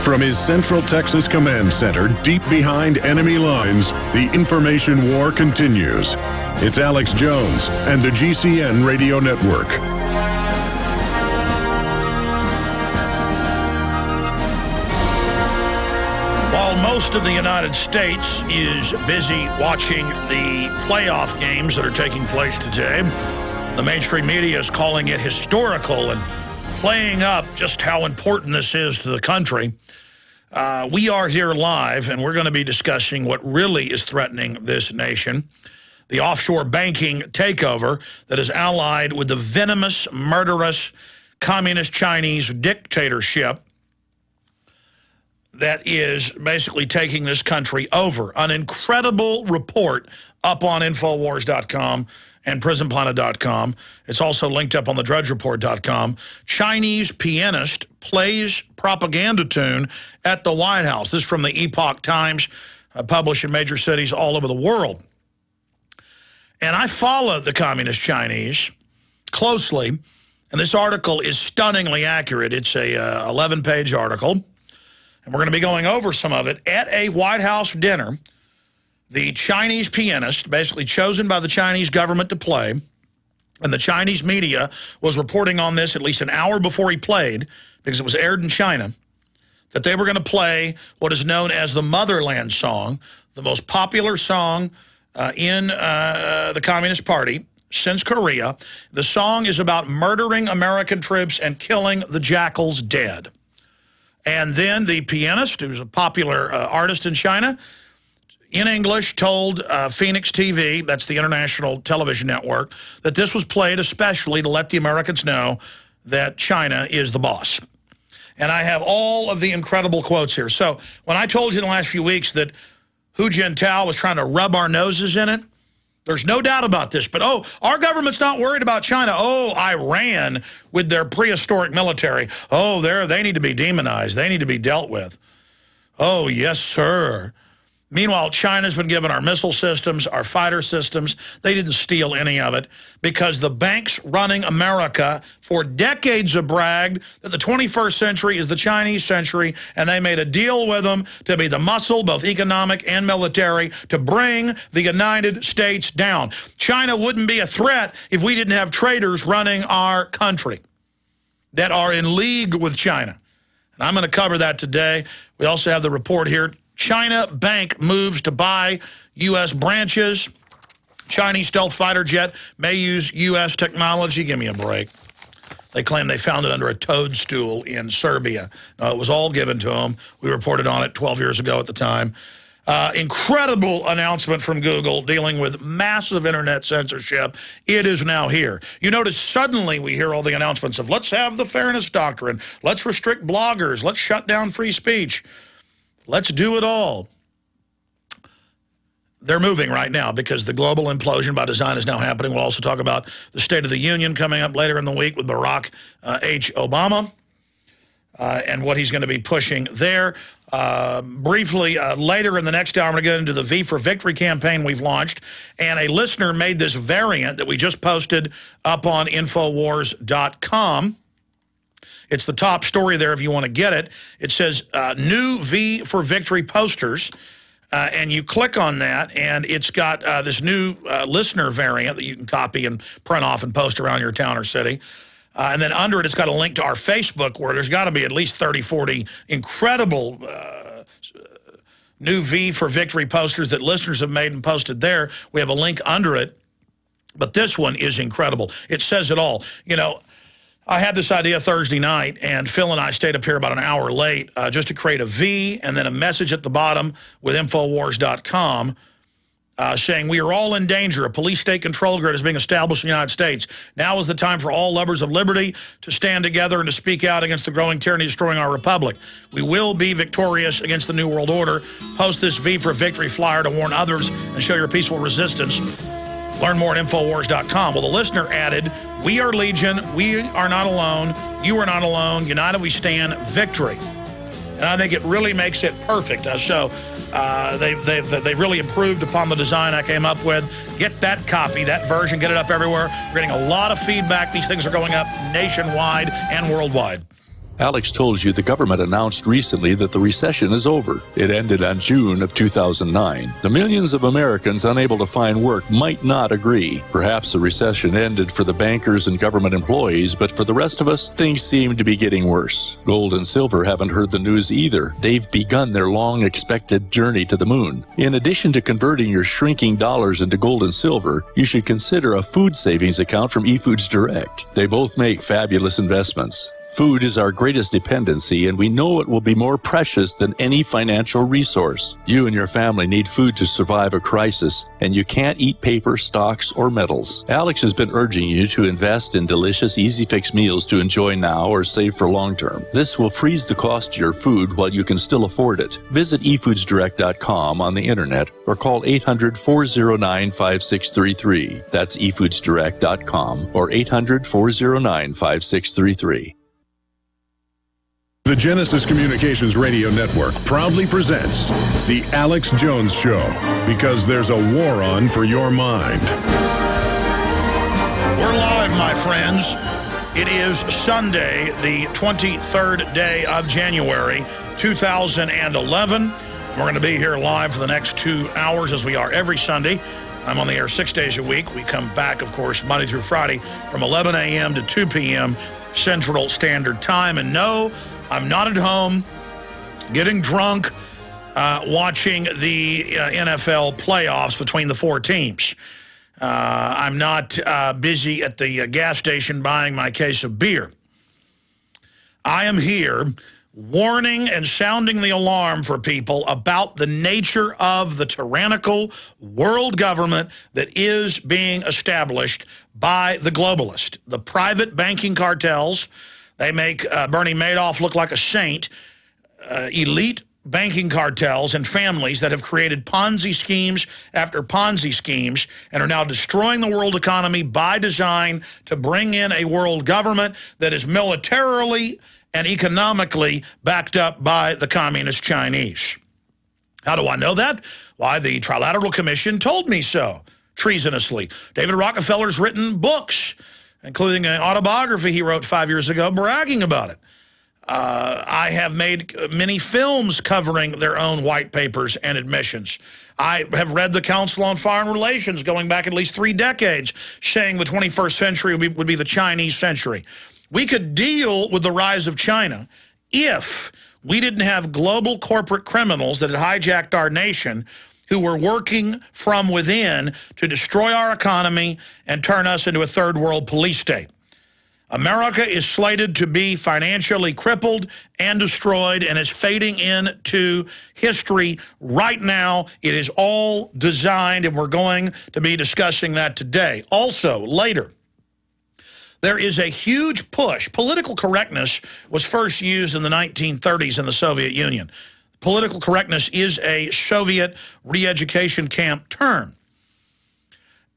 From his Central Texas Command Center, deep behind enemy lines, the information war continues. It's Alex Jones and the GCN Radio Network. While most of the United States is busy watching the playoff games that are taking place today, the mainstream media is calling it historical and playing up just how important this is to the country. We are here live, and we're going to be discussing what really is threatening this nation, the offshore banking takeover that is allied with the venomous, murderous, communist Chinese dictatorship that is basically taking this country over. An incredible report up on Infowars.com and PrisonPlanet.com. It's also linked up on the DrudgeReport.com. Chinese pianist plays propaganda tune at the White House. This is from the Epoch Times, published in major cities all over the world. And I follow the communist Chinese closely, and this article is stunningly accurate. It's a 11-page article, and we're going to be going over some of it. At a White House dinner, the Chinese pianist, basically chosen by the Chinese government to play, and the Chinese media was reporting on this at least an hour before he played, because it was aired in China, that they were going to play what is known as the Motherland Song, the most popular song in the Communist Party since Korea. The song is about murdering American troops and killing the jackals dead. And then the pianist, who's a popular artist in China, in English, told Phoenix TV, that's the international television network, that this was played especially to let the Americans know that China is the boss. And I have all of the incredible quotes here. So when I told you in the last few weeks that Hu Jintao was trying to rub our noses in it, there's no doubt about this. But, oh, our government's not worried about China. Oh, Iran with their prehistoric military. Oh, they need to be demonized. They need to be dealt with. Oh, yes, sir. Meanwhile, China's been given our missile systems, our fighter systems. They didn't steal any of it because the banks running America for decades have bragged that the 21st century is the Chinese century, and they made a deal with them to be the muscle, both economic and military, to bring the United States down. China wouldn't be a threat if we didn't have traitors running our country that are in league with China. And I'm going to cover that today. We also have the report here. China Bank moves to buy U.S. branches. Chinese stealth fighter jet may use U.S. technology. Give me a break. They claim they found it under a toadstool in Serbia. No, it was all given to them. We reported on it 12 years ago at the time. Incredible announcement from Google dealing with massive internet censorship. It is now here. You notice suddenly we hear all the announcements of let's have the fairness doctrine. Let's restrict bloggers. Let's shut down free speech. Let's do it all. They're moving right now because the global implosion by design is now happening. We'll also talk about the State of the Union coming up later in the week with Barack H. Obama and what he's going to be pushing there. Briefly, later in the next hour, I'm going to get into the V for Victory campaign we've launched. And a listener made this variant that we just posted up on Infowars.com. It's the top story there if you want to get it. It says new V for Victory posters. And you click on that, and it's got this new listener variant that you can copy and print off and post around your town or city. And then under it, it's got a link to our Facebook where there's got to be at least 30, 40 incredible new V for Victory posters that listeners have made and posted there. We have a link under it. But this one is incredible. It says it all. You know, I had this idea Thursday night, and Phil and I stayed up here about an hour late just to create a V and then a message at the bottom with Infowars.com saying we are all in danger. A police state control grid is being established in the United States. Now is the time for all lovers of liberty to stand together and to speak out against the growing tyranny destroying our republic. We will be victorious against the New World Order. Post this V for Victory flyer to warn others and show your peaceful resistance. Learn more at Infowars.com. Well, the listener added, we are Legion. We are not alone. You are not alone. United we stand. Victory. And I think it really makes it perfect. So they've really improved upon the design I came up with. Get that copy, that version, get it up everywhere. We're getting a lot of feedback. These things are going up nationwide and worldwide. Alex told you the government announced recently that the recession is over. It ended on June of 2009. The millions of Americans unable to find work might not agree. Perhaps the recession ended for the bankers and government employees, but for the rest of us, things seem to be getting worse. Gold and silver haven't heard the news either. They've begun their long-expected journey to the moon. In addition to converting your shrinking dollars into gold and silver, you should consider a food savings account from eFoods Direct. They both make fabulous investments. Food is our greatest dependency, and we know it will be more precious than any financial resource. You and your family need food to survive a crisis, and you can't eat paper, stocks, or metals. Alex has been urging you to invest in delicious, easy-fix meals to enjoy now or save for long-term. This will freeze the cost of your food while you can still afford it. Visit efoodsdirect.com on the internet or call 800-409-5633. That's efoodsdirect.com or 800-409-5633. The Genesis Communications Radio Network proudly presents The Alex Jones Show, because there's a war on for your mind. We're live, my friends. It is Sunday, the 23rd day of January, 2011. We're going to be here live for the next 2 hours, as we are every Sunday. I'm on the air 6 days a week. We come back, of course, Monday through Friday from 11 a.m. to 2 p.m. Central Standard Time. And no, I'm not at home getting drunk watching the NFL playoffs between the four teams. I'm not busy at the gas station buying my case of beer. I am here warning and sounding the alarm for people about the nature of the tyrannical world government that is being established by the globalists. The private banking cartels. They make Bernie Madoff look like a saint. Elite banking cartels and families that have created Ponzi schemes after Ponzi schemes and are now destroying the world economy by design to bring in a world government that is militarily and economically backed up by the communist Chinese. How do I know that? Why, the Trilateral Commission told me so, treasonously. David Rockefeller's written books, including an autobiography he wrote 5 years ago, bragging about it. I have made many films covering their own white papers and admissions. I have read the Council on Foreign Relations going back at least 3 decades, saying the 21st century would be the Chinese century. We could deal with the rise of China if we didn't have global corporate criminals that had hijacked our nation, who were working from within to destroy our economy and turn us into a third world police state. America is slated to be financially crippled and destroyed and is fading into history right now. It is all designed, and we're going to be discussing that today. Also, later, there is a huge push. Political correctness was first used in the 1930s in the Soviet Union. Political correctness is a Soviet re-education camp term.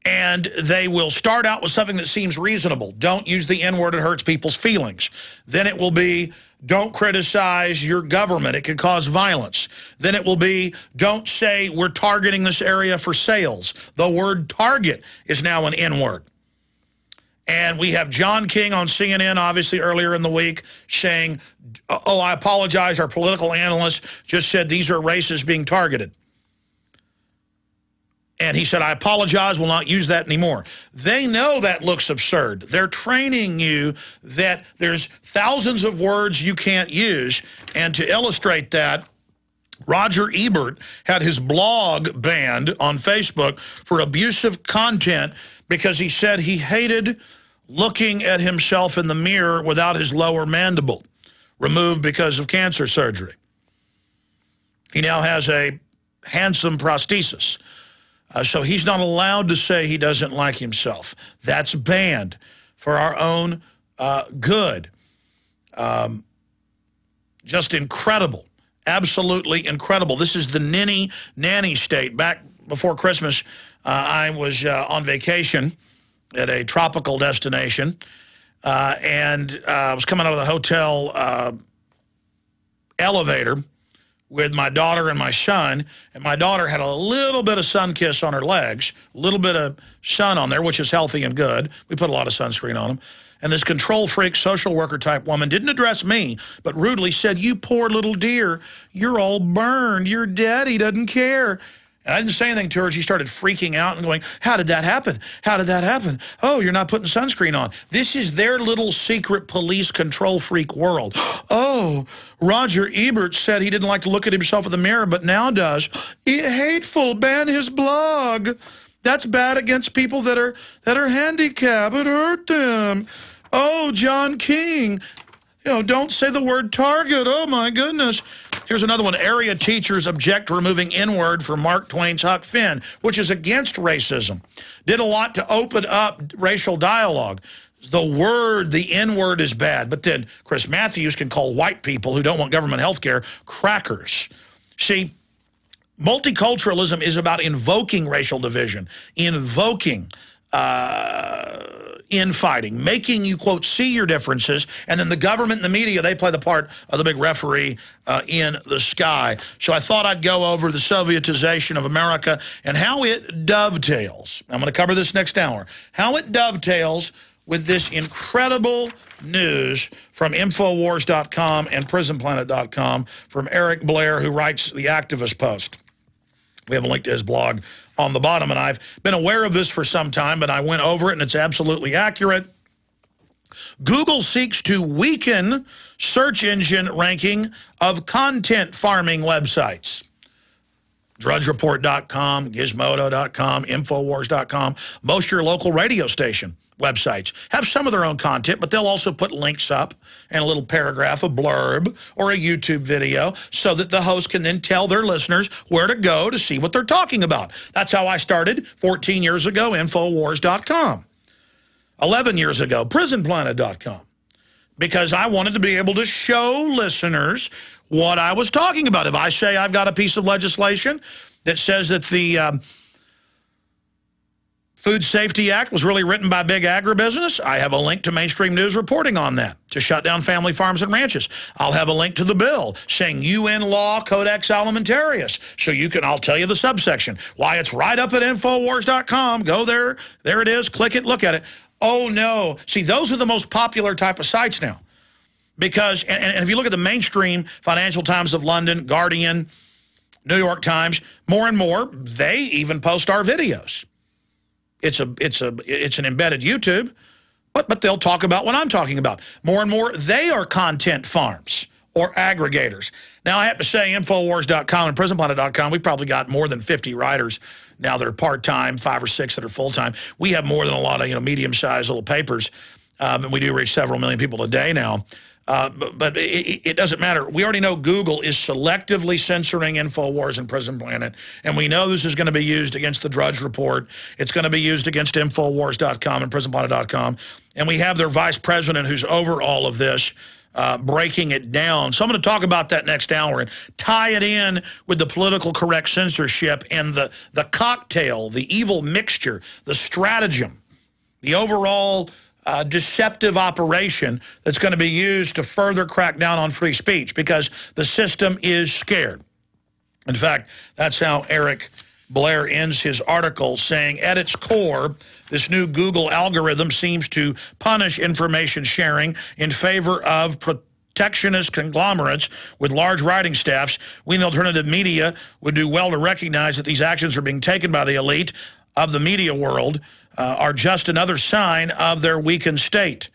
And they will start out with something that seems reasonable. Don't use the N-word, it hurts people's feelings. Then it will be, don't criticize your government, it could cause violence. Then it will be, don't say we're targeting this area for sales. The word target is now an N-word. And we have John King on CNN, obviously, earlier in the week, saying, oh, I apologize, our political analyst just said these are races being targeted. And he said, I apologize, we'll not use that anymore. They know that looks absurd. They're training you that there's thousands of words you can't use. And to illustrate that, Roger Ebert had his blog banned on Facebook for abusive content because he said he hated looking at himself in the mirror without his lower mandible removed because of cancer surgery. He now has a handsome prosthesis. So he's not allowed to say he doesn't like himself. That's banned for our own good. Just incredible. Absolutely incredible. This is the nanny state. Back before Christmas, I was on vacation at a tropical destination, and I was coming out of the hotel elevator with my daughter and my son, and my daughter had a little bit of sun kiss on her legs, a little bit of sun on there, which is healthy and good. We put a lot of sunscreen on them. And this control freak social worker type woman didn't address me, but rudely said, "You poor little dear, you're all burned. Your daddy doesn't care." And I didn't say anything to her. She started freaking out and going, "How did that happen? How did that happen? Oh, you're not putting sunscreen on." This is their little secret police control freak world. "Oh, Roger Ebert said he didn't like to look at himself in the mirror, but now does. Hateful, ban his blog. That's bad against people that are handicapped. It hurt them. Oh, John King. Don't say the word Target. Oh, my goodness." Here's another one. Area teachers object to removing N-word from Mark Twain's Huck Finn, which is against racism. Did a lot to open up racial dialogue. The N-word is bad. But then Chris Matthews can call white people who don't want government health care crackers. See, multiculturalism is about invoking racial division, invoking infighting, making you, quote, see your differences, and then the government and the media, they play the part of the big referee in the sky. So I thought I'd go over the Sovietization of America and how it dovetails. I'm going to cover this next hour. How it dovetails with this incredible news from Infowars.com and PrisonPlanet.com from Eric Blair, who writes the Activist Post. We have a link to his blog on the bottom, and I've been aware of this for some time, but I went over it, and it's absolutely accurate. Google seeks to weaken search engine ranking of content farming websites. DrudgeReport.com, Gizmodo.com, Infowars.com, most of your local radio station websites have some of their own content, but they'll also put links up and a little paragraph, a blurb, or a YouTube video so that the host can then tell their listeners where to go to see what they're talking about. That's how I started 14 years ago, Infowars.com. 11 years ago, PrisonPlanet.com, because I wanted to be able to show listeners what I was talking about. If I say I've got a piece of legislation that says that the Food Safety Act was really written by big agribusiness, I have a link to mainstream news reporting on that, to shut down family farms and ranches. I'll have a link to the bill saying UN law Codex Alimentarius. So I'll tell you the subsection. Why, it's right up at Infowars.com. Go there. There it is. Click it. Look at it. Oh, no. See, those are the most popular type of sites now. Because, and if you look at the mainstream Financial Times of London, Guardian, New York Times, more and more, they even post our videos. It's an embedded YouTube, but they'll talk about what I'm talking about. More and more, they are content farms or aggregators. Now, I have to say, Infowars.com and PrisonPlanet.com, we've probably got more than 50 writers now that are part-time, 5 or 6 that are full-time. We have more than a lot of medium-sized little papers, and we do reach several million people a day now. But it doesn't matter. We already know Google is selectively censoring Infowars and Prison Planet, and we know this is going to be used against the Drudge Report. It's going to be used against Infowars.com and PrisonPlanet.com, and we have their vice president who's over all of this, breaking it down. So I'm going to talk about that next hour and tie it in with the political correct censorship and the cocktail, the evil mixture, the stratagem, the overall deceptive operation that's going to be used to further crack down on free speech, because the system is scared. In fact, that's how Eric Blair ends his article, saying, at its core, this new Google algorithm seems to punish information sharing in favor of protectionist conglomerates with large writing staffs. We in the alternative media would do well to recognize that these actions are being taken by the elite of the media world, are just another sign of their weakened state.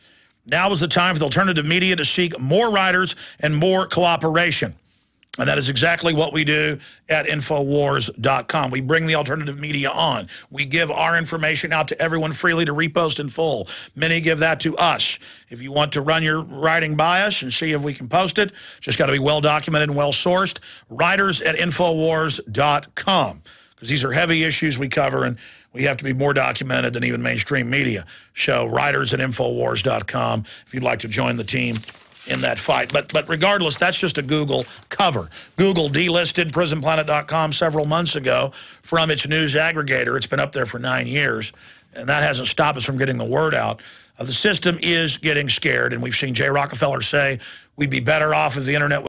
Now is the time for the alternative media to seek more writers and more cooperation. And that is exactly what we do at Infowars.com. We bring the alternative media on. We give our information out to everyone freely to repost in full. Many give that to us. If you want to run your writing by us and see if we can post it, just got to be well documented and well sourced. Writers at Infowars.com, because these are heavy issues we cover, and we have to be more documented than even mainstream media. So writers at Infowars.com if you'd like to join the team in that fight. But regardless, that's just a Google cover. Google delisted PrisonPlanet.com several months ago from its news aggregator. It's been up there for 9 years, and that hasn't stopped us from getting the word out. The system is getting scared, and we've seen Jay Rockefeller say we'd be better off if the internet